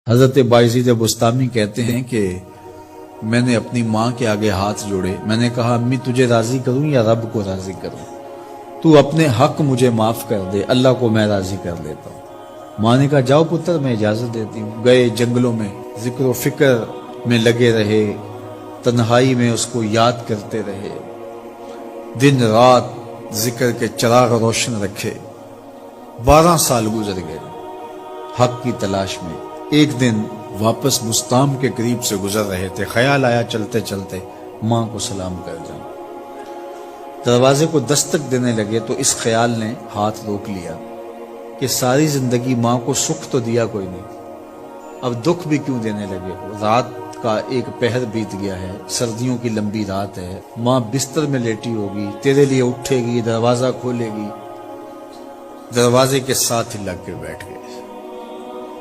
حضرت باعزید بستامی کہتے ہیں کہ میں نے اپنی ماں کے آگے ہاتھ جوڑے، میں نے کہا امی تجھے راضی کروں یا رب کو راضی کروں؟ تو اپنے حق مجھے معاف کر دے، اللہ کو میں راضی کر لیتا ہوں۔ ماں نے کہا جاؤ پتر میں اجازت دیتی ہوں۔ گئے جنگلوں میں ذکر و فکر میں لگے رہے، تنہائی میں اس کو یاد کرتے رہے، دن رات ذکر کے چراغ روشن رکھے۔ 12 سال گزر گئے حق کی تلاش میں۔ ایک دن واپس بستام کے قریب سے گزر رہے تھے، خیال آیا چلتے چلتے ماں کو سلام کر جاؤں۔ دروازے کو دستک دینے لگے تو اس خیال نے ہاتھ روک لیا کہ ساری زندگی ماں کو سکھ تو دیا کوئی نہیں، اب دکھ بھی کیوں دینے لگے ہو؟ رات کا ایک پہر بیت گیا ہے، سردیوں کی لمبی رات ہے، ماں بستر میں لیٹی ہوگی، تیرے لیے اٹھے گی، دروازہ کھولے گی۔ دروازے کے ساتھ ہی لگ کے بیٹھ گئے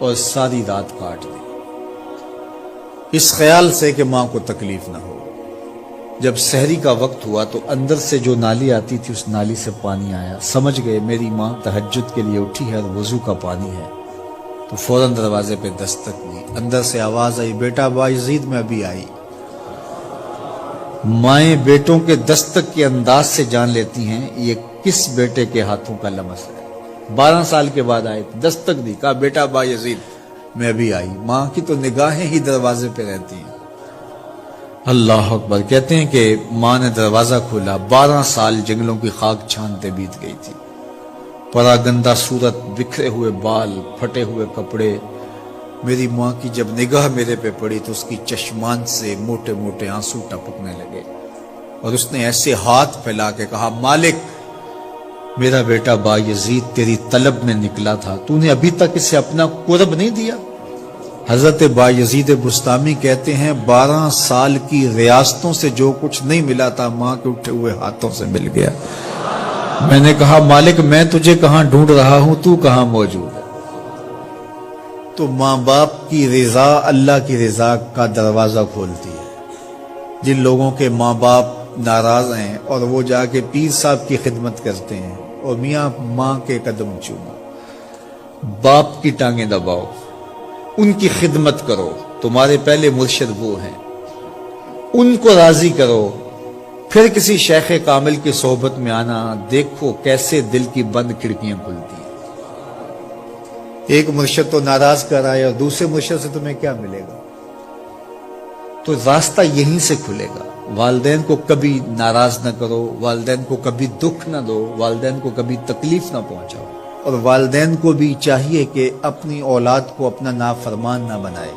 اور ساری رات کاٹ دی، اس خیال سے کہ ماں کو تکلیف نہ ہو۔ جب سحری کا وقت ہوا تو اندر سے جو نالی آتی تھی اس نالی سے پانی آیا، سمجھ گئے میری ماں تہجد کے لیے اٹھی ہے اور وضو کا پانی ہے، تو فوراً دروازے پہ دستک دی۔ اندر سے آواز آئی بیٹا باعزید میں ابھی آئی۔ مائیں بیٹوں کے دستک کے انداز سے جان لیتی ہیں یہ کس بیٹے کے ہاتھوں کا لمس ہے۔ 12 سال کے بعد آئے، دستک دی، کہا بیٹا باعزید میں ابھی آئی۔ ماں کی تو نگاہیں ہی دروازے پہ رہتی ہیں۔ اللہ اکبر۔ کہتے ہیں کہ ماں نے دروازہ کھولا، 12 سال جنگلوں کی خاک چھانتے بیت گئی تھی، پراگندہ صورت، بکھرے ہوئے بال، پھٹے ہوئے کپڑے۔ میری ماں کی جب نگاہ میرے پہ پڑی تو اس کی چشمان سے موٹے موٹے آنسو ٹپکنے لگے، اور اس نے ایسے ہاتھ پھیلا کے کہا مالک میرا بیٹا باعزید تیری طلب میں نکلا تھا، تو نے ابھی تک اسے اپنا قرب نہیں دیا۔ حضرت باعزید بستامی کہتے ہیں 12 سال کی ریاستوں سے جو کچھ نہیں ملا تھا ماں کے اٹھے ہوئے ہاتھوں سے مل گیا۔ میں نے کہا مالک میں تجھے کہاں ڈھونڈ رہا ہوں، تو کہاں موجود ہے؟ تو ماں باپ کی رضا اللہ کی رضا کا دروازہ کھولتی ہے۔ جن لوگوں کے ماں باپ ناراض ہیں اور وہ جا کے پیر صاحب کی خدمت کرتے ہیں اور میاں ماں کے قدم چومو، باپ کی ٹانگیں دباؤ، ان کی خدمت کرو، تمہارے پہلے مرشد وہ ہیں، ان کو راضی کرو، پھر کسی شیخ کامل کی صحبت میں آنا، دیکھو کیسے دل کی بند کھڑکیاں کھلتی ہیں۔ ایک مرشد تو ناراض کر آئے اور دوسرے مرشد سے تمہیں کیا ملے گا؟ تو راستہ یہیں سے کھلے گا۔ والدین کو کبھی ناراض نہ کرو، والدین کو کبھی دکھ نہ دو، والدین کو کبھی تکلیف نہ پہنچاؤ، اور والدین کو بھی چاہیے کہ اپنی اولاد کو اپنا نافرمان نہ بنائے۔